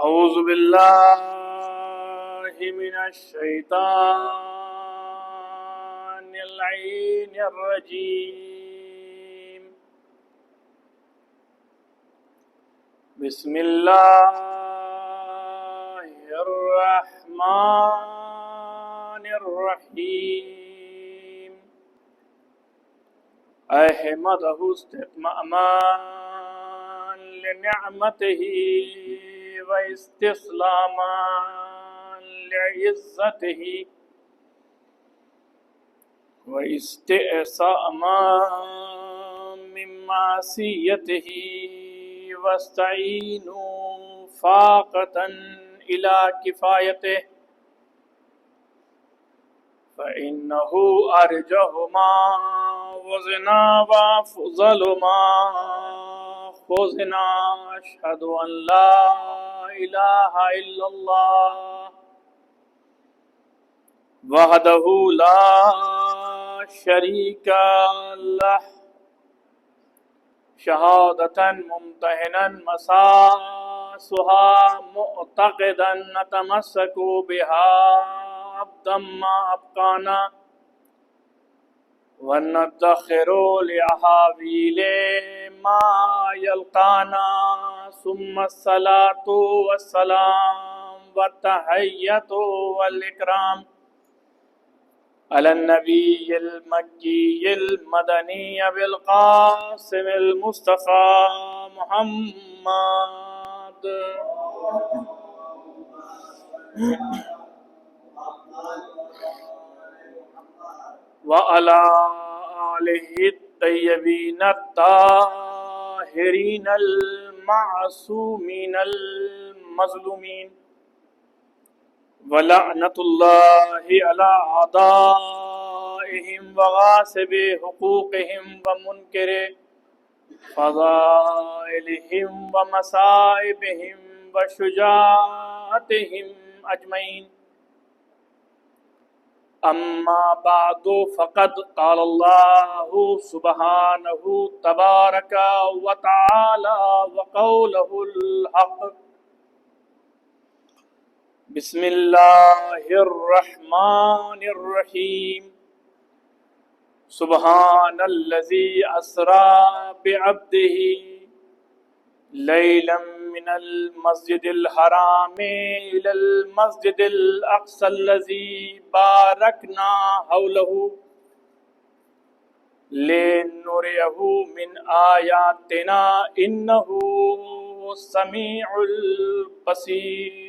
اعوذ باللہ من الشیطان اللعین الرجیم بسم اللہ الرحمن الرحیم احمدہ استقاما لنعمتہ واستسلاما لعزته واستئساما من معصيته واستعينوا فاقة إلى كفايته فإنه أرجه ما وزنا وأفضل ما خوزنا أشهد أن لا إله إلا الله وحده لا شريك له شهادة ممتهنا مساسها معتقدا نتمسك بها أبدا ما أبقانا وندخر لأحاويل ما يلقانا ثم الصلاة والسلام والتحية والإكرام على النبي المكي المدني بالقاسم المصطفى محمد وعلى آله الطيبين الطاهرين المعصومين المظلومين ولعنة الله على أعدائهم وغاصب حقوقهم ومنكر فضائلهم ومصائبهم وشجاعتهم أجمعين. اما بعد فقد قال الله سبحانه تبارك وتعالى وقوله الحق بسم الله الرحمن الرحيم سبحان الذي أسرى بعبده ليلا من المسجد الحرام إلى المسجد الأقصى الذي باركنا حوله لنريه من آياتنا إنه السميع البصير.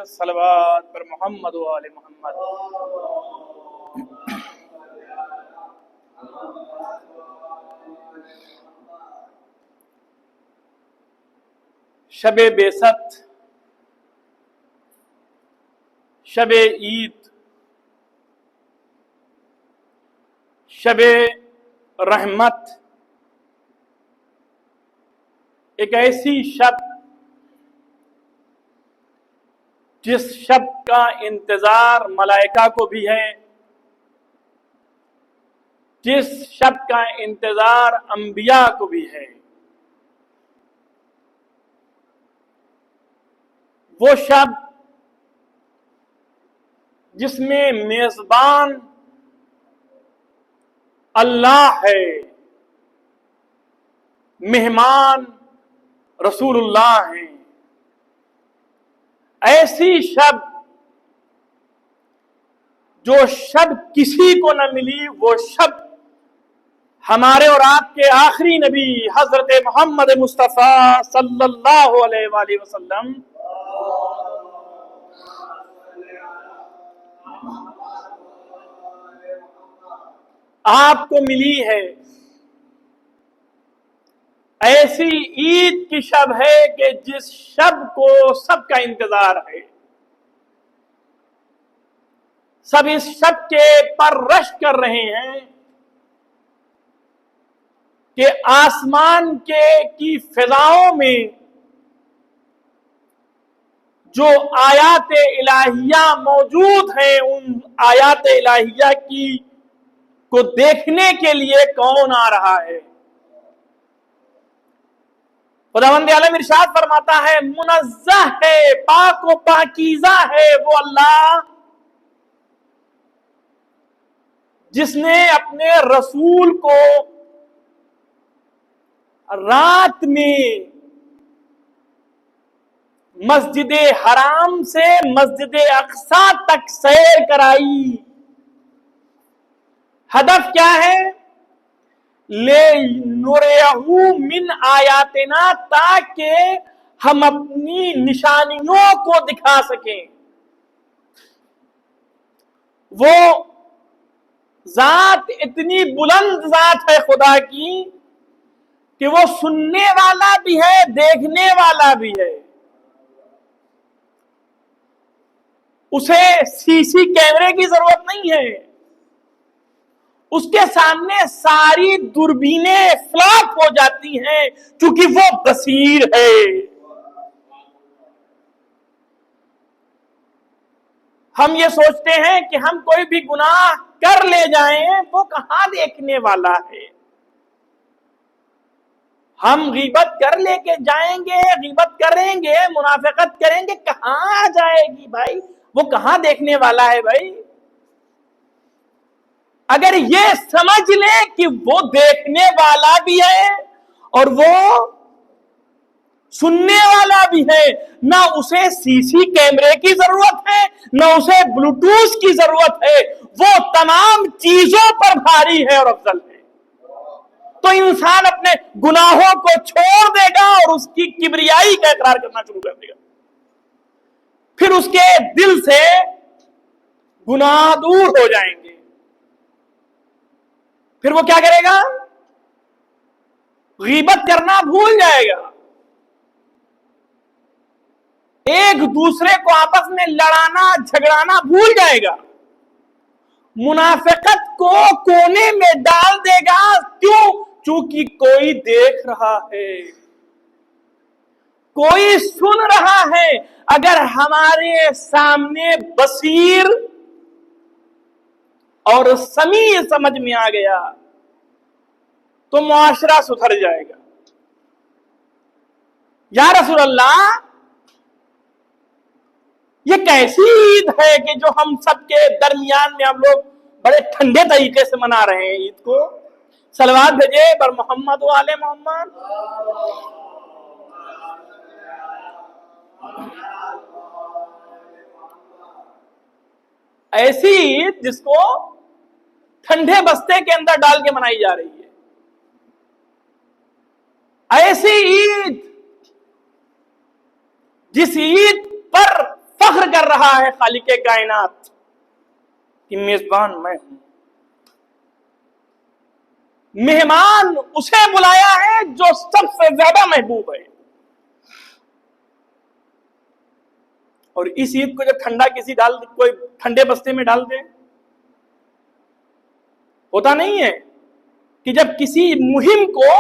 صلوات پر محمد و آل محمد. شب بعثت، شب عید، شب رحمت ایک ایسی شب جس شب کا انتظار ملائکہ کو بھی ہے، جس شب کا انتظار انبیاء کو بھی ہے. وہ شب جس میں میزبان اللہ ہے، مہمان رسول اللہ ہیں. ایسی شب جو شب کسی کو نہ ملی، وہ شب ہمارے اور آپ کے آخری نبی حضرت محمد مصطفیٰ صلی اللہ علیہ وآلہ وسلم آپ کو ملی ہے. ایسی عید کی شب ہے کہ جس شب کو سب کا انتظار ہے. سب اس شب کے پر رش کر رہے ہیں کہ آسمان کی فضاؤں میں جو آیات الہیہ موجود ہیں، ان آیات الہیہ کو دیکھنے کے لیے کون آ رہا ہے؟ خداوند عالم ارشاد فرماتا ہے منزہ ہے، پاک و پاکیزہ ہے وہ اللہ جس نے اپنے رسول کو رات میں مسجد حرام سے مسجد اقصی تک سیر کرائی۔ ہدف کیا ہے؟ لِنُرِيَهُ مِنْ آیاتنا، تاکہ ہم اپنی نشانیوں کو دکھا سکیں۔ وہ ذات اتنی بلند ذات ہے خدا کی کہ وہ سننے والا بھی ہے، دیکھنے والا بھی ہے۔ اسے سی سی کیمرے کی ضرورت نہیں ہے، اس کے سامنے ساری دوربینیں فلاپ ہو جاتی ہیں کیونکہ وہ بصیر ہے۔ ہم یہ سوچتے ہیں کہ ہم کوئی بھی گناہ کر لے جائیں وہ کہاں دیکھنے والا ہے۔ ہم غیبت کر لے کے جائیں گے، غیبت کریں گے، منافقت کریں گے، کہاں جائے گی بھائی؟ وہ کہاں دیکھنے والا ہے بھائی؟ اگر یہ سمجھ لیں کہ وہ دیکھنے والا بھی ہے اور وہ سننے والا بھی ہے، نہ اسے سی سی کیمرے کی ضرورت ہے، نہ اسے بلوٹوث کی ضرورت ہے، وہ تمام چیزوں پر بھاری ہے اور افضل ہے۔ تو انسان اپنے گناہوں کو چھوڑ دے گا اور اس کی کبریائی کا اقرار کرنا شروع کر دے گا، پھر اس کے دل سے گناہ دور ہو جائیں گے۔ پھر وہ کیا کرے گا؟ غیبت کرنا بھول جائے گا، ایک دوسرے کو آپس میں لڑانا جھگڑانا بھول جائے گا، منافقت کو کونے میں ڈال دے گا۔ کیوں؟ چونکہ کوئی دیکھ رہا ہے، کوئی سن رہا ہے۔ اگر ہمارے سامنے بصیر اور سمیع سمجھ میں آ گیا تو معاشرہ سدھر جائے گا۔ یا رسول اللہ، یہ کیسی عید ہے کہ جو ہم سب کے درمیان میں ہم لوگ بڑے ٹھنڈے طریقے سے منا رہے ہیں عید کو؟ صلوات بھیجے بر محمد و آل محمد۔ ایسی عید جس کو ٹھنڈے بستے کے اندر ڈال کے منائی جا رہی ہے، ایسی عید جس عید پر فخر کر رہا ہے خالق کائنات کہ میزبان میں ہوں، مہمان اسے بلایا ہے جو سب سے زیادہ محبوب ہے۔ اور اس عید کو جب ٹھنڈا کوئی ٹھنڈے بستے میں ڈال دے، ہوتا نہیں ہے کہ جب کسی مہم کو،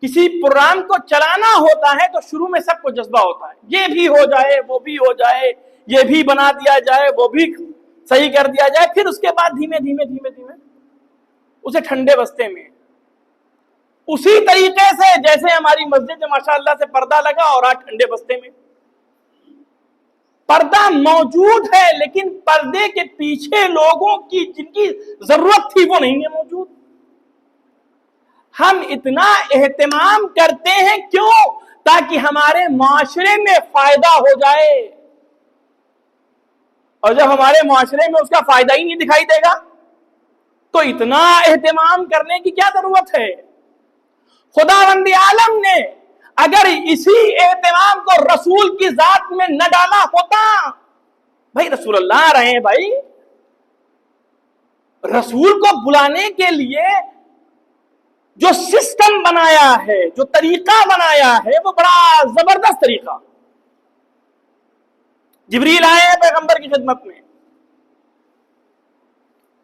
کسی پروگرام کو چلانا ہوتا ہے تو شروع میں سب کو جذبہ ہوتا ہے، یہ بھی ہو جائے، وہ بھی ہو جائے، یہ بھی بنا دیا جائے، وہ بھی صحیح کر دیا جائے، پھر اس کے بعد دھیمے دھیمے دھیمے دھیمے اسے ٹھنڈے بستے میں، اسی طریقے سے جیسے ہماری مسجد میں ماشاءاللہ سے پردہ لگا اور آج ٹھنڈے بستے میں پردہ موجود ہے، لیکن پردے کے پیچھے لوگوں کی جن کی ضرورت تھی وہ نہیں ہے موجود۔ ہم اتنا اہتمام کرتے ہیں کیوں؟ تاکہ ہمارے معاشرے میں فائدہ ہو جائے، اور جب ہمارے معاشرے میں اس کا فائدہ ہی نہیں دکھائی دے گا تو اتنا اہتمام کرنے کی کیا ضرورت ہے؟ خداوند عالم نے اگر اسی اہتمام کو رسول کی ذات میں نہ ڈالا ہوتا، بھائی رسول اللہ آ رہے ہیں، بھائی رسول کو بلانے کے لیے جو سسٹم بنایا ہے، جو طریقہ بنایا ہے، وہ بڑا زبردست طریقہ۔ جبریل آئے ہیں پیغمبر کی خدمت میں،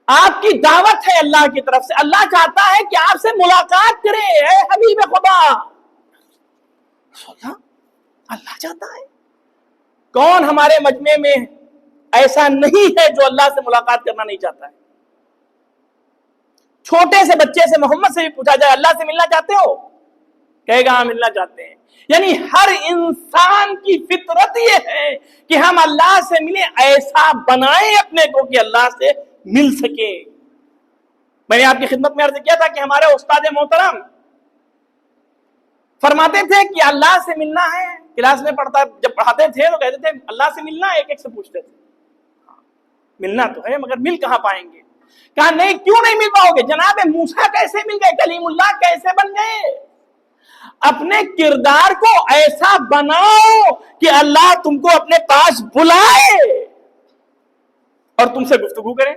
آپ کی دعوت ہے اللہ کی طرف سے، اللہ چاہتا ہے کہ آپ سے ملاقات کرے، اے حبیب خدا۔ اللہ چاہتا ہے؟ کون ہمارے مجمع میں ایسا نہیں ہے جو اللہ سے ملاقات کرنا نہیں چاہتا ہے؟ چھوٹے سے بچے سے، محمد سے بھی پوچھا جائے اللہ سے ملنا چاہتے ہو؟ کہے گا ہاں ملنا چاہتے ہیں. یعنی ہر انسان کی فطرت یہ ہے کہ ہم اللہ سے ملیں، ایسا بنائیں اپنے کو کہ اللہ سے مل سکے. میں نے آپ کی خدمت میں عرض کیا تھا کہ ہمارے استاد محترم فرماتے تھے کہ اللہ سے ملنا ہے. کلاس میں جب پڑھاتے تھے تو کہتے تھے اللہ سے ملنا ہے. ایک ایک سے پوچھتے تھے ملنا تو ہے مگر مل کہاں پائیں گے؟ کہا نہیں، کیوں نہیں مل پاؤ گے؟ جناب موسیٰ کیسے مل گئے؟ کلیم اللہ کیسے بن گئے؟ اپنے کردار کو ایسا بناؤ کہ اللہ تم کو اپنے پاس بلائے اور تم سے گفتگو کرے.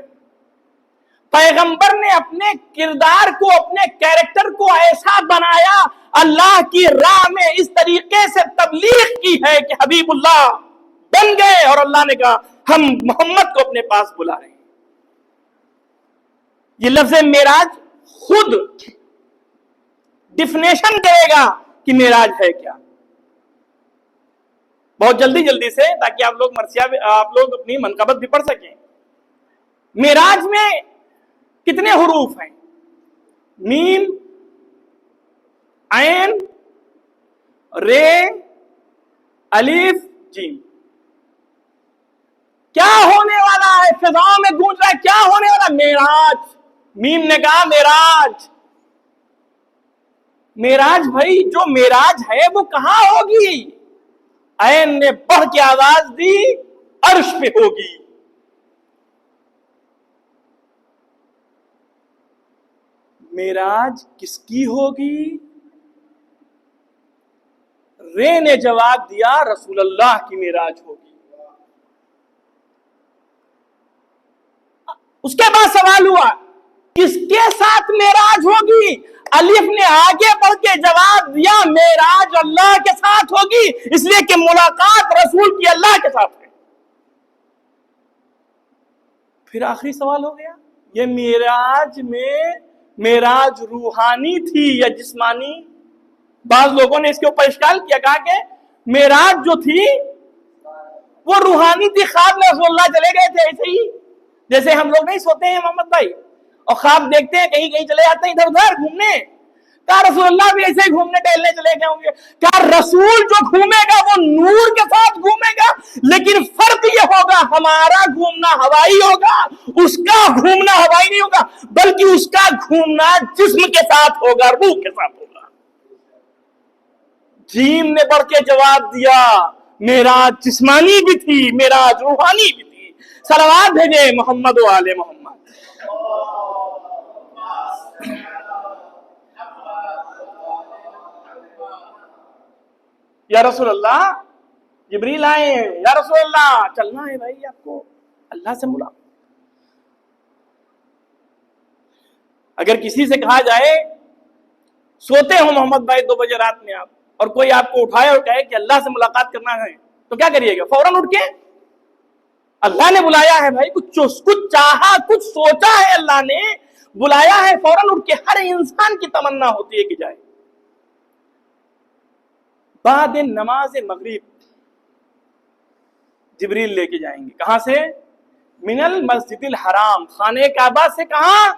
پیغمبر نے اپنے کردار کو، اپنے کیریکٹر کو ایسا بنایا، اللہ کی راہ میں اس طریقے سے تبلیغ کی ہے کہ حبیب اللہ بن گئے اور اللہ نے کہا ہم محمد کو اپنے پاس بلا رہے ہیں. یہ لفظ معراج خود ڈیفینیشن کرے گا کہ معراج ہے کیا. بہت جلدی سے تاکہ آپ لوگ اپنی منقبت بھی پڑھ سکیں. معراج میں کتنے حروف ہیں؟ میم، عین، رے، الف، جیم. کیا ہونے والا ہے؟ فضاؤں میں گونج رہا ہے، کیا ہونے والا؟ معراج. میم نے کہا معراج. معراج بھائی جو معراج ہے وہ کہاں ہوگی؟ عین نے بڑھ کے آواز دی، عرش پہ ہوگی. معراج کس کی ہوگی؟ رے نے جواب دیا رسول اللہ کی معراج ہوگی. اس کے بعد سوال ہوا کس کے ساتھ معراج ہوگی؟ الف نے آگے بڑھ کے جواب دیا معراج اللہ کے ساتھ ہوگی، اس لیے کہ ملاقات رسول کی اللہ کے ساتھ ہے. پھر آخری سوال ہو گیا یہ معراج میں معراج روحانی تھی یا جسمانی؟ بعض لوگوں نے اس کے اوپر اشکال کیا، کہا کہ معراج جو تھی وہ روحانی تھی، خواب میں رسول اللہ چلے گئے تھے. ایسے ہی جیسے ہم لوگ نہیں سوتے ہیں محمد بھائی اور خواب دیکھتے ہیں کہیں کہیں چلے جاتے ہیں ادھر ادھر گھومنے. کہا رسول اللہ بھی ایسے ہی گھومنے ٹہلنے چلے گئے ہوں گے. کہا رسول جو گھومے گا وہ نور کے ساتھ گھومے گا، لیکن فرق یہ ہوگا ہمارا گھومنا ہوائی ہوگا، اس کا گھومنا ہوائی نہیں ہوگا، بلکہ اس کا گھومنا جسم کے ساتھ ہوگا، روح کے ساتھ ہوگا. جیم نے بڑھ کے جواب دیا معراج جسمانی بھی تھی، معراج روحانی بھی تھی. صلوات بھیجے محمد و آل محمد. یا رسول اللہ جبریل آئے ہیں، یا رسول اللہ چلنا ہے بھائی آپ کو اللہ سے ملا. اگر کسی سے کہا جائے سوتے ہو محمد بھائی 2 بجے رات میں آپ، اور کوئی آپ کو اٹھائے اور کہے کہ اللہ سے ملاقات کرنا ہے، تو کیا کریے گا؟ فوراً اٹھ کے اللہ نے بلایا ہے بھائی، کچھ چاہا، کچھ سوچا ہے، اللہ نے بلایا ہے، فوراً اٹھ کے. ہر انسان کی تمنا ہوتی ہے کہ جائے. بعد نماز مغرب جبریل لے کے جائیں گے. کہاں سے؟ من المسجد الحرام، خانہ کعبہ سے. کہاں؟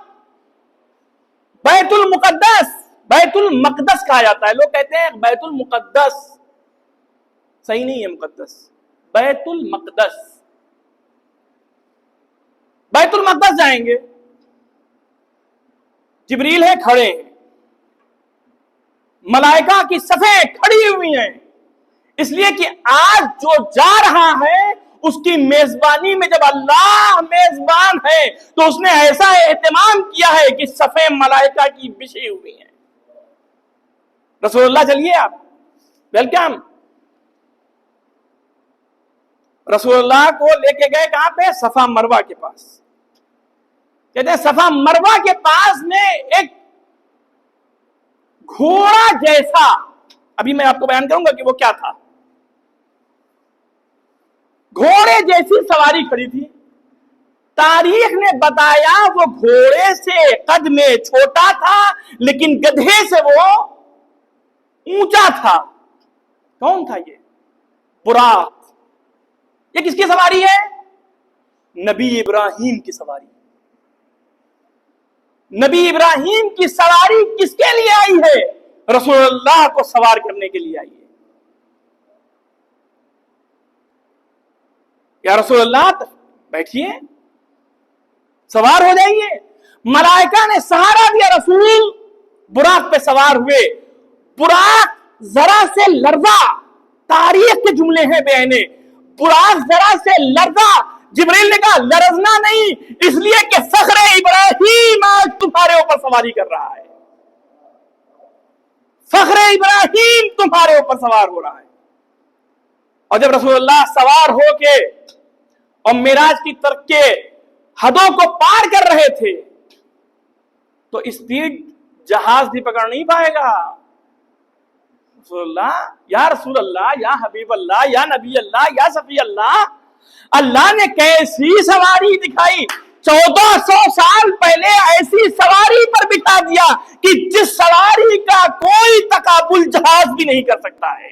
بیت المقدس. بیت المقدس کہا جاتا ہے، لوگ کہتے ہیں بیت المقدس، صحیح نہیں ہے مقدس، بیت المقدس. بیت المقدس جائیں گے. جبریل ہے کھڑے ہیں، ملائکہ کی صفیں کھڑی ہوئی ہیں، اس لیے کہ آج جو جا رہا ہے اس کی میزبانی میں جب اللہ میزبان ہے تو اس نے ایسا اہتمام کیا ہے کہ صفیں ملائکہ کی بچھی ہوئی ہیں. رسول اللہ چلیے آپ ویلکم. رسول اللہ کو لے کے گئے کہاں پہ؟ صفا مروہ کے پاس. کہتے ہیں صفا مروہ کے پاس میں ایک گھوڑا جیسا، ابھی میں آپ کو بیان کروں گا کہ وہ کیا تھا. گھوڑے جیسی سواری کھڑی تھی. تاریخ نے بتایا وہ گھوڑے سے قد میں چھوٹا تھا لیکن گدھے سے وہ اونچا تھا. کون تھا یہ؟ براق. یہ کس کی سواری ہے؟ نبی ابراہیم کی سواری. نبی ابراہیم کی سواری کس کے لیے آئی ہے؟ رسول اللہ کو سوار کرنے کے لیے آئیے. یا رسول اللہ بیٹھیے, سوار ہو جائیے. ملائکہ نے سہارا دیا, رسول براق پہ سوار ہوئے. براق ذرا سے لرزا, تاریخ کے جملے ہیں بیانے, براق ذرا سے لرزا. جبریل نے کہا لرزنا نہیں, اس لیے کہ فخر ابراہیم آج تمہارے اوپر سواری کر رہا ہے. فخر ابراہیم تمہارے اوپر سوار ہو رہا ہے. اور جب رسول اللہ سوار ہو کے اور معراج کی طرف کے حدوں کو پار کر رہے تھے تو اسپیڈ جہاز بھی پکڑ نہیں پائے گا. رسول اللہ, یا رسول اللہ, یا حبیب اللہ, یا نبی اللہ, یا صفی اللہ, اللہ نے کیسی سواری دکھائی. 1400 سال پہلے ایسی سواری پر بٹھا دیا کہ جس سواری کا کوئی تقابل جہاز بھی نہیں کر سکتا ہے.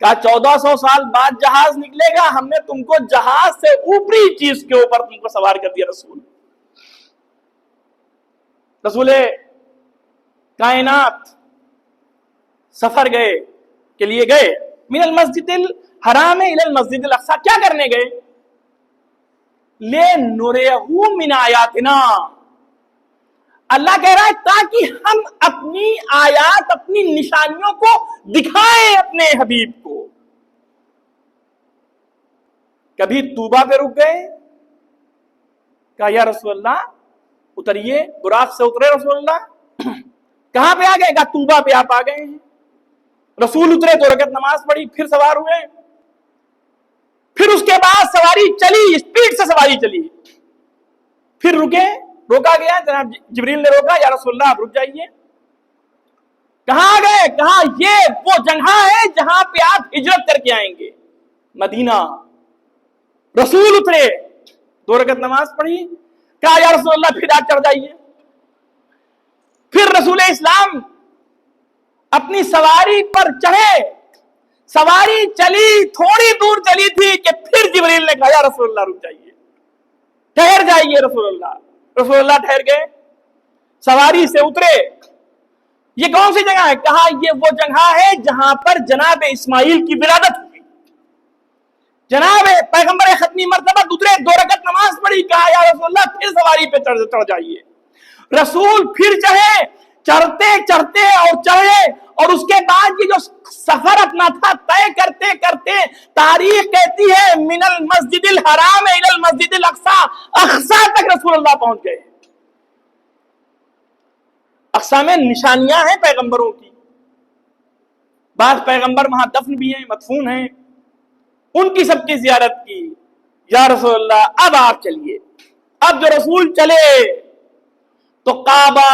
کہا 1400 سال بعد جہاز نکلے گا, ہم نے تم کو جہاز سے اوپری چیز کے اوپر تم کو سوار کر دیا. رسول کائنات سفر کے لیے گئے. من المسجد الحرام الى المسجد الاقصی, کیا کرنے گئے؟ لنریہ من آیاتنا. اللہ کہہ رہا ہے تاکہ ہم اپنی آیات, اپنی نشانیوں کو دکھائیں اپنے حبیب کو. کبھی طوبہ پہ رک گئے, کہا یا رسول اللہ اتریے. براق سے اترے رسول اللہ, کہاں پہ آ گئے؟ کہا طوبہ پہ آپ آ گئے ہیں. رسول اترے, 2 رکعت نماز پڑھی, پھر سوار ہوئے. پھر اس کے بعد سواری چلی, اسپیڈ سے سواری چلی. پھر رکے, روکا گیا, جناب جبریل نے روکا, یا رسول اللہ آپ رک جائیے. کہاں گئے؟ کہا یہ وہ جگہ ہے جہاں پہ آپ ہجرت کر کے آئیں گے, مدینہ. رسول اترے, 2 رکعت نماز پڑھی, کہا یا رسول اللہ پھر آپ چڑھ جائیے. پھر رسول اسلام اپنی سواری پر چڑھے. سواری چلی, تھوڑی دور چلی تھی کہ پھر جبریل نے کہا یا رسول اللہ رک جائیے, ٹھہر جائیے رسول اللہ. رسول اللہ ٹھہر گئے, سواری سے اترے. یہ کون سی جگہ ہے؟ کہا یہ وہ جگہ ہے جہاں پر جناب اسماعیل کی ولادت ہوئی. جناب پیغمبر ختمی مرتبہ اترے, 2 رکعت نماز پڑھی, کہا یا رسول اللہ پھر سواری پہ چڑھ جائیے. رسول پھر چڑھے, چڑھتے چڑھتے اور چڑھے, اور اس کے بعد یہ جو سفر اپنا تھا طے کرتے کرتے تاریخ کہتی ہے من المسجد الحرام الى المسجد الاقصی, اقصی تک رسول اللہ پہنچ گئے. اقصی میں نشانیاں ہیں پیغمبروں کی, بعض پیغمبر وہاں دفن بھی ہیں, مدفون ہیں, ان کی سب کی زیارت کی. یا رسول اللہ اب آپ چلیے. اب جو رسول چلے تو کعبہ,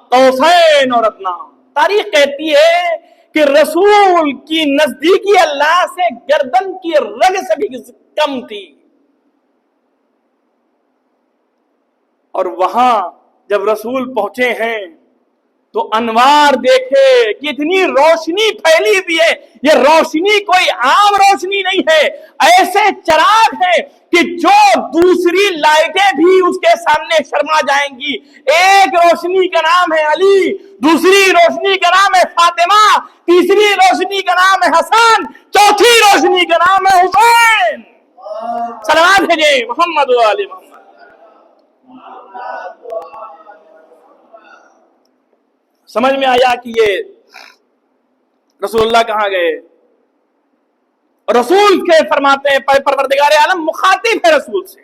قوسین اور ادنا. تاریخ کہتی ہے کہ رسول کی نزدیکی اللہ سے گردن کی رگ سے بھی کم تھی. اور وہاں جب رسول پہنچے ہیں تو انوار دیکھے کہ اتنی روشنی پھیلی ہوئی ہے. یہ روشنی کوئی عام روشنی نہیں ہے, ایسے چراغ ہیں کہ جو دوسری لائٹیں بھی اس کے سامنے شرما جائیں گی. ایک روشنی کا نام ہے علی, دوسری روشنی کا نام ہے فاطمہ, تیسری روشنی کا نام ہے حسن, چوتھی روشنی کا نام ہے حسین. صلوات بھیجیں محمد و آل محمد. سمجھ میں آیا کہ یہ رسول اللہ کہاں گئے. رسول کے فرماتے ہیں پروردگار عالم مخاطب ہے رسول سے.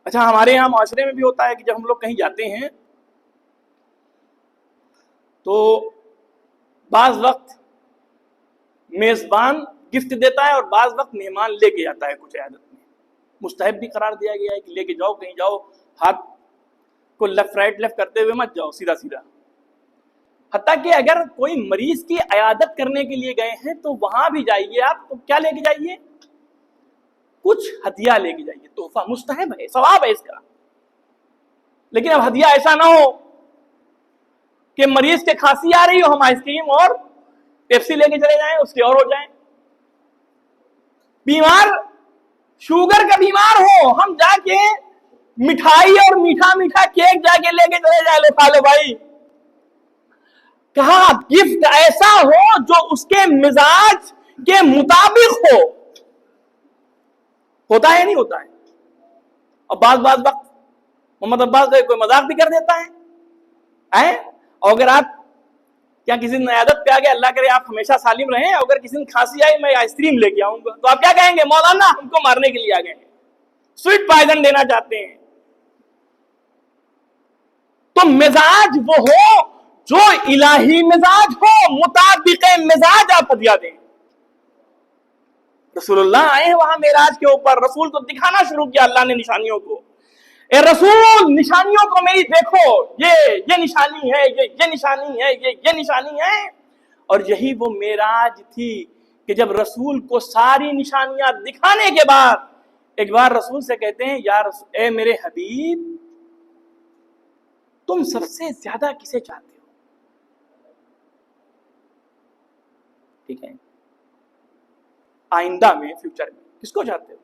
اچھا ہمارے یہاں معاشرے میں بھی ہوتا ہے کہ جب ہم لوگ کہیں جاتے ہیں تو بعض وقت میزبان گفٹ دیتا ہے اور بعض وقت مہمان لے کے جاتا ہے. کچھ عادت میں مستحب بھی قرار دیا گیا ہے کہ لے کے جاؤ, کہیں جاؤ ہاتھ کو لیفٹ رائٹ لیفٹ کرتے ہوئے مت جاؤ, سیدھا سیدھا. حتیٰ کہ اگر کوئی مریض کی عیادت کرنے کے لیے گئے ہیں تو وہاں بھی جائیے آپ, تو کیا لے کے جائیے؟ کچھ ہدیہ لے کے جائیے, تحفہ. مستحب ہے, ثواب ہے اس کا. لیکن اب ہدیہ ایسا نہ ہو کہ مریض کے کھانسی آ رہی ہو, ہم آئس کریم اور پیپسی لے کے چلے جائیں, اس کے اور ہو جائیں. بیمار شوگر کا بیمار ہو, ہم جا کے مٹھائی اور میٹھا میٹھا کیک جا کے لے کے چلے جائے، لو کھا لو بھائی. کہا گفٹ ایسا ہو جو اس کے مزاج کے مطابق ہو. ہوتا ہے نہیں ہوتا ہے؟ اور بعض وقت محمد عباس کا کوئی مذاق بھی کر دیتا ہے. اور اگر آپ کیا کسی دن عیادت پہ آ گئے، اللہ کرے آپ ہمیشہ سالم رہیں، اگر کسی دن کھانسی آئی میں آئس کریم لے کے آؤں گا، تو آپ کیا کہیں گے؟ مولانا ہم کو مارنے کے لیے آ گئے ہیں، سویٹ پوائزن دینا چاہتے ہیں. تو مزاج وہ ہو جو الہی مزاج ہو، مطابق مزاج آپ ہدیہ دیں. رسول اللہ آئے ہیں وہاں معراج کے اوپر، رسول کو دکھانا شروع کیا اللہ نے نشانیوں کو. اے رسول نشانیوں کو میری دیکھو، یہ نشانی ہے، یہ نشانی ہے، یہ نشانی ہے. اور یہی وہ معراج تھی کہ جب رسول کو ساری نشانیاں دکھانے کے بعد ایک بار رسول سے کہتے ہیں، یا رسول اے میرے حبیب، تم سب سے زیادہ کسے چاہتے ہو؟ ٹھیک ہے، آئندہ میں، فیوچر میں کس کو چاہتے ہو؟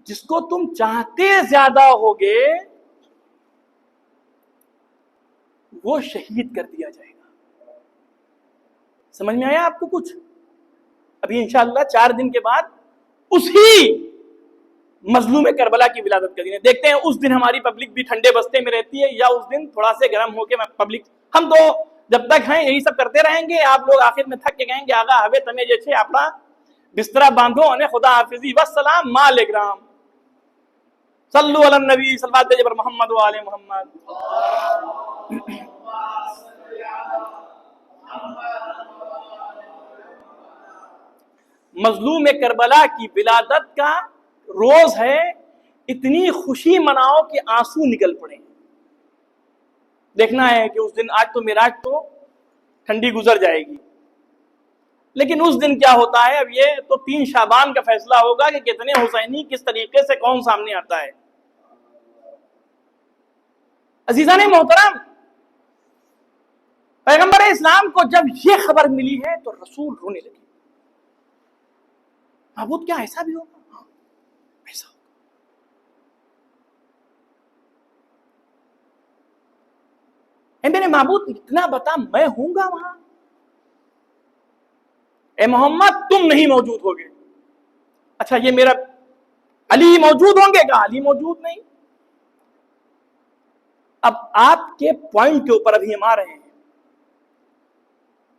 جس کو تم چاہتے زیادہ ہوگے وہ شہید کر دیا جائے گا. سمجھ میں آیا آپ کو کچھ؟ ابھی انشاءاللہ 4 دن کے بعد اسی مظلوم کربلا کی ولادت کا دن ہے. دیکھتے ہیں اس دن ہماری پبلک بھی ٹھنڈے بستے میں رہتی ہے یا اس دن تھوڑا سے گرم ہو کے پبلک. ہم تو جب تک ہیں یہی سب کرتے رہیں گے. آپ لوگ آخر میں تھک کے کہیں گے آگا ہوے تمہیں جیسے اپنا بسترا باندھو انہیں خدا حافظی والسلام مالگرام. صلو علی النبی، صلوات بھیجے پر محمد و آل محمد. مظلوم کربلا کی ولادت کا روز ہے، اتنی خوشی مناؤ کہ آنسو نکل پڑے. دیکھنا ہے کہ اس دن، آج تو معراج تو ٹھنڈی گزر جائے گی، لیکن اس دن کیا ہوتا ہے؟ اب یہ تو 3 شعبان کا فیصلہ ہوگا کہ کتنے حسینی کس طریقے سے کون سامنے آتا ہے. عزیزان محترم، پیغمبر اسلام کو جب یہ خبر ملی ہے تو رسول رونے لگے. معبود کیا ایسا بھی ہوگا؟ ہاں ایسا ہوگا. اے میرے معبود اتنا بتا، میں ہوں گا وہاں؟ اے محمد تم نہیں موجود ہوگے. اچھا یہ میرا علی موجود ہوں گے؟ کہا علی موجود نہیں. اب آپ کے پوائنٹ کے اوپر ابھی ہم آ رہے ہیں.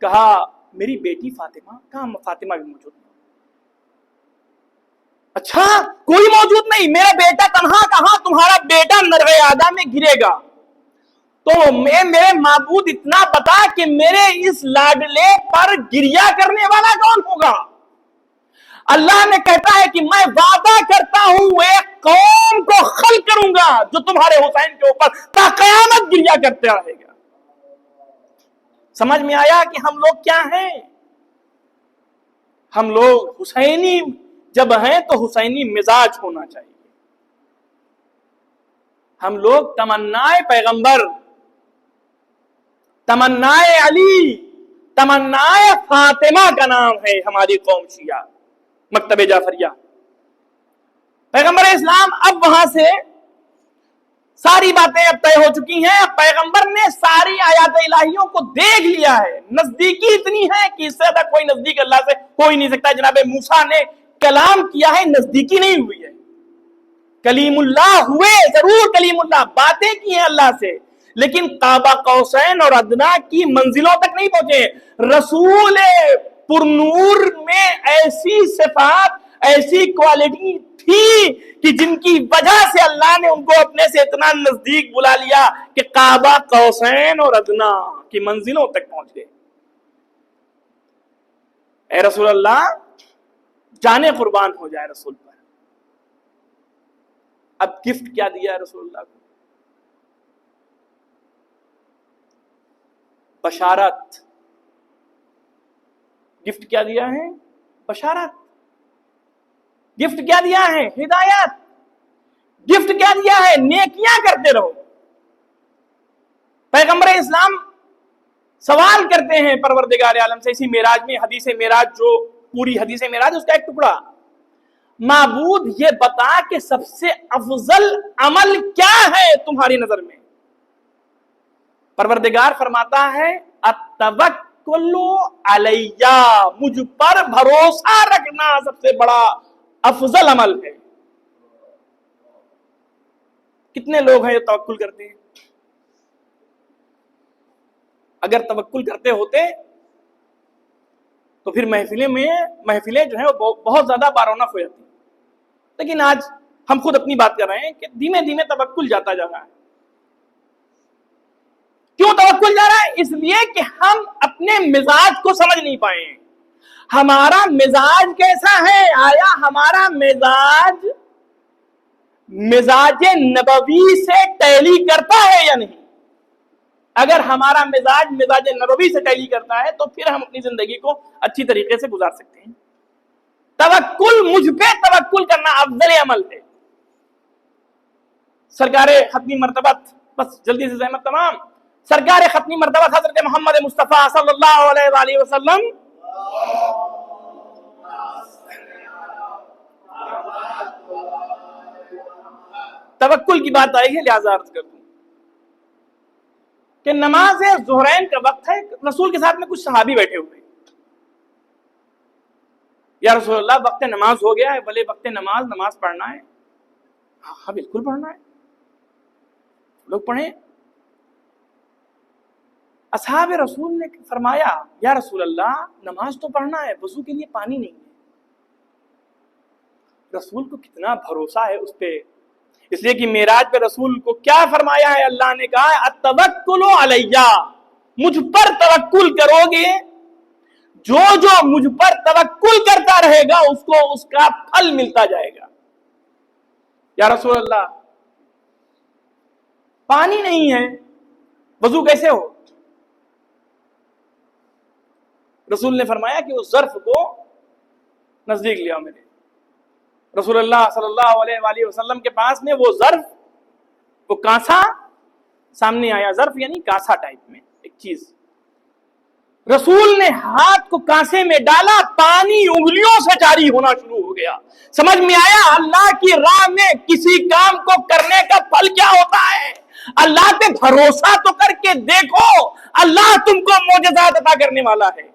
کہا میری بیٹی فاطمہ. کہاں فاطمہ بھی موجود نہیں. اچھا کوئی موجود نہیں، میرا بیٹا تنہا کہاں؟ تمہارا بیٹا نرغے آدھا میں گرے گا. تو میرے معبود اتنا بتا کہ میرے اس لاڈلے پر گریا کرنے والا کون ہوگا؟ اللہ نے کہتا ہے کہ میں وعدہ کرتا ہوں ایک قوم کو خلق کروں گا جو تمہارے حسین کے اوپر تا قیامت گریا کرتے رہے گا. سمجھ میں آیا کہ ہم لوگ کیا ہیں؟ ہم لوگ حسینی جب ہیں تو حسینی مزاج ہونا چاہیے. ہم لوگ تمنائے پیغمبر، تمنائے علی، تمنائے فاطمہ کا نام ہے ہماری قوم شیعہ مکتب جعفریہ. پیغمبر اسلام اب وہاں سے ساری باتیں اب طے ہو چکی ہیں. اب پیغمبر نے ساری آیات الہیوں کو دیکھ لیا ہے. نزدیکی اتنی ہے کہ اس سے زیادہ کوئی نزدیک اللہ سے کوئی نہیں سکتا. جناب موسیٰ نے کلام کیا ہے، نزدیکی نہیں ہوئی ہے. کلیم اللہ ہوئے ضرور، کلیم اللہ باتیں کی ہیں اللہ سے، لیکن قاب قوسین اور ادنا کی منزلوں تک نہیں پہنچے. رسول پرنور میں ایسی صفات، ایسی کوالٹی تھی کہ جن کی وجہ سے اللہ نے ان کو اپنے سے اتنا نزدیک بلا لیا کہ قاب قوسین اور ادنا کی منزلوں تک پہنچ گئے. اے رسول اللہ جانے قربان ہو جائے رسول پر. اب گفٹ کیا دیا ہے رسول اللہ کو؟ بشارت. گفٹ کیا دیا ہے؟ بشارت. گفٹ کیا دیا ہے؟ ہدایت. گفٹ کیا دیا ہے؟ نیکیاں کرتے رہو. پیغمبر اسلام سوال کرتے ہیں پروردگار عالم سے اسی معراج میں. حدیث معراج جو پوری حدیث معراج اس کا ایک ٹکڑا. معبود یہ بتا کہ سب سے افضل عمل کیا ہے تمہاری نظر میں؟ پروردگار فرماتا ہے التوکل علیہ، مجھ پر بھروسہ رکھنا سب سے بڑا افضل عمل ہے۔ کتنے لوگ ہیں جو توکل کرتے ہیں؟ اگر توکل کرتے ہوتے تو پھر محفلیں جو ہیں وہ بہت زیادہ بارونق ہو جاتی، لیکن آج ہم خود اپنی بات کر رہے ہیں کہ دھیمے دھیمے توکل جاتا جا رہا ہے۔ کیوں توکل جا رہا ہے؟ اس لیے کہ ہم اپنے مزاج کو سمجھ نہیں پائے ہیں۔ ہمارا مزاج کیسا ہے؟ آیا ہمارا مزاج نبوی سے ٹیلی کرتا ہے یا نہیں؟ اگر ہمارا مزاج نبوی سے ٹیلی کرتا ہے تو پھر ہم اپنی زندگی کو اچھی طریقے سے گزار سکتے ہیں۔ توکل، مجھ پہ توکل کرنا افضل عمل ہے۔ سرکار ختمی مرتبہ، بس جلدی سے زحمت تمام، سرکار ختمی مرتبہ حضرت محمد مصطفیٰ صلی اللہ علیہ وآلہ وسلم توکل کی بات آئی ہے لہذا عرض کر دوں کہ نماز ظہرین کا وقت ہے، رسول کے ساتھ میں کچھ صحابی بیٹھے ہوئے، یا رسول اللہ وقت نماز ہو گیا ہے، بھلے وقت نماز پڑھنا ہے؟ ہاں بالکل پڑھنا ہے، لوگ پڑھیں۔ اصحاب رسول نے فرمایا یا رسول اللہ نماز تو پڑھنا ہے، وضو کے لیے پانی نہیں ہے۔ رسول کو کتنا بھروسہ ہے اس پہ، اس لیے کہ معراج پہ رسول کو کیا فرمایا ہے؟ اللہ نے کہا التوکل علیہ، مجھ پر توکل کرو گے، جو مجھ پر توکل کرتا رہے گا اس کو اس کا پھل ملتا جائے گا۔ یا رسول اللہ پانی نہیں ہے، وضو کیسے ہو؟ رسول نے فرمایا کہ اس ظرف کو نزدیک لیا میرے۔ رسول اللہ صلی اللہ علیہ وآلہ وسلم کے پاس میں وہ ظرف، وہ کانسا سامنے آیا، ظرف یعنی کانسا ٹائپ میں ایک چیز، رسول نے ہاتھ کو کانسے میں ڈالا، پانی انگلیوں سے جاری ہونا شروع ہو گیا۔ سمجھ میں آیا اللہ کی راہ میں کسی کام کو کرنے کا پھل کیا ہوتا ہے؟ اللہ پہ بھروسہ تو کر کے دیکھو، اللہ تم کو معجزات عطا کرنے والا ہے۔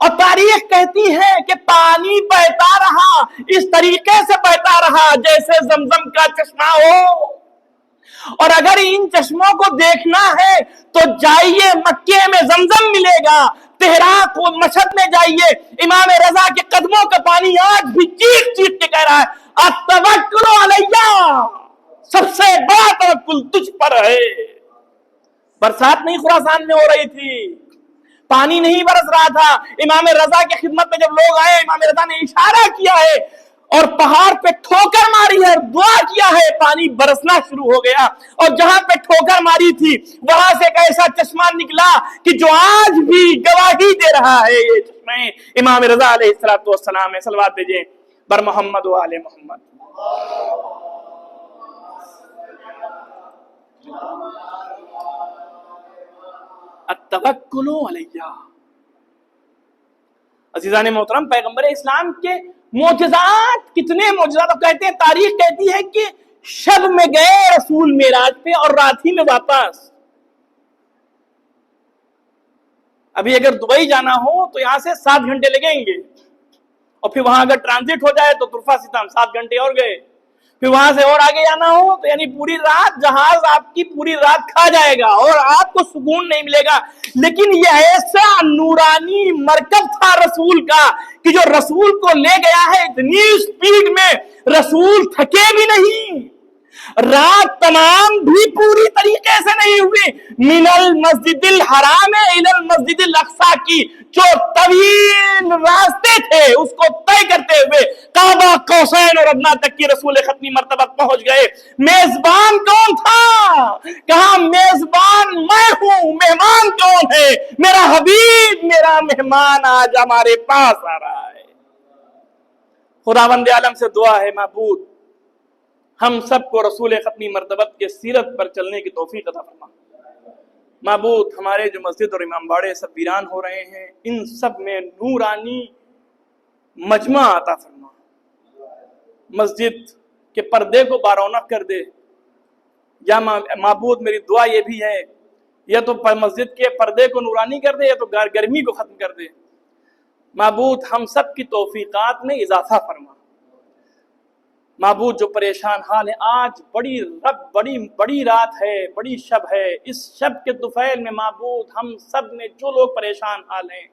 اور تاریخ کہتی ہے کہ پانی بہتا رہا، اس طریقے سے بہتا رہا جیسے زمزم کا چشمہ ہو۔ اور اگر ان چشموں کو دیکھنا ہے تو جائیے مکے میں زمزم ملے گا، تہران و مشہد میں جائیے، امام رضا کے قدموں کا پانی آج بھی چیخ چیخ کے کہہ رہا ہے التوکل علیہ، سب سے بڑا توکل تجھ پر ہے۔ برسات نہیں خراسان میں ہو رہی تھی، پانی نہیں برس رہا تھا، امام رضا کی خدمت میں جب لوگ آئے، امام رضا نے اشارہ کیا ہے اور پہاڑ پہ ٹھوکر ماری ہے، دعا کیا ہے، پانی برسنا شروع ہو گیا۔ اور جہاں پہ ٹھوکر ماری تھی وہاں سے ایک ایسا چشمہ نکلا کہ جو آج بھی گواہی دے رہا ہے، یہ چشمہ امام رضا علیہ السلام ہے۔ صلوات بھیجیں بر محمد و آل محمد۔ التوکل علیہ۔ عزیزان محترم، پیغمبر اسلام کے معجزات، کتنے معجزات کہتے ہیں، تاریخ کہتی ہے کہ شب میں گئے رسول معراج پہ اور رات ہی میں واپس۔ ابھی اگر دبئی جانا ہو تو یہاں سے 7 گھنٹے لگیں گے، اور پھر وہاں اگر ٹرانزٹ ہو جائے تو طرفہ ستم 7 گھنٹے اور گئے، پھر وہاں سے اور آگے جانا ہو تو یعنی پوری رات جہاز آپ کی پوری رات کھا جائے گا اور آپ کو سکون نہیں ملے گا۔ لیکن یہ ایسا نورانی مرکب تھا رسول کا کہ جو رسول کو لے گیا ہے اتنی سپیڈ میں، رسول تھکے بھی نہیں، رات تمام بھی پوری طریقے سے نہیں ہوئی۔ من المسجد الحرام الى المسجد الاقصی کی جو طویل راستے تھے اس کو طے کرتے ہوئے کعبہ قوسین اور ادنیٰ تک کی رسول ختمی مرتبہ پہنچ گئے۔ میزبان کون تھا؟ کہا میزبان میں ہوں، مہمان کون ہے؟ میرا حبیب، میرا مہمان آج ہمارے پاس آ رہا ہے۔ خداوند عالم سے دعا ہے معبود ہم سب کو رسول ختمی مرتبت کے سیرت پر چلنے کی توفیق عطا فرما۔ معبود ہمارے جو مسجد اور امام باڑے سب ویران ہو رہے ہیں، ان سب میں نورانی مجمع عطا فرما۔ مسجد کے پردے کو بارونق کر دے. یا معبود میری دعا یہ بھی ہے یا تو مسجد کے پردے کو نورانی کر دے یا تو گرمی کو ختم کر دے. معبود ہم سب کی توفیقات میں اضافہ فرما. معبود جو پریشان حال ہے آج بڑی رات ہے, بڑی شب ہے, اس شب کے طفیل میں معبود ہم سب میں جو لوگ پریشان حال ہیں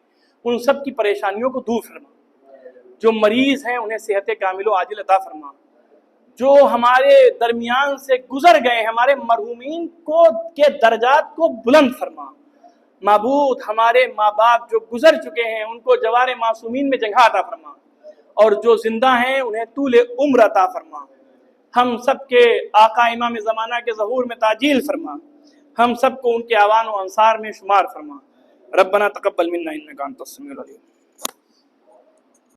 ان سب کی پریشانیوں کو دور فرما. جو مریض ہیں انہیں صحت کامل و عاجل عطا فرما. جو ہمارے درمیان سے گزر گئے ہمارے مرحومین کو کے درجات کو بلند فرما. معبود ہمارے ماں باپ جو گزر چکے ہیں ان کو جوار معصومین میں جگہ عطا فرما, اور جو زندہ ہیں انہیں طول عمر عطا فرما. ہم سب کے آقا امام زمانہ کے ظہور میں تعجیل فرما. ہم سب کو ان کے اعوان و انصار میں شمار فرما. ربنا تقبل منا انک انت السمیع العلیم.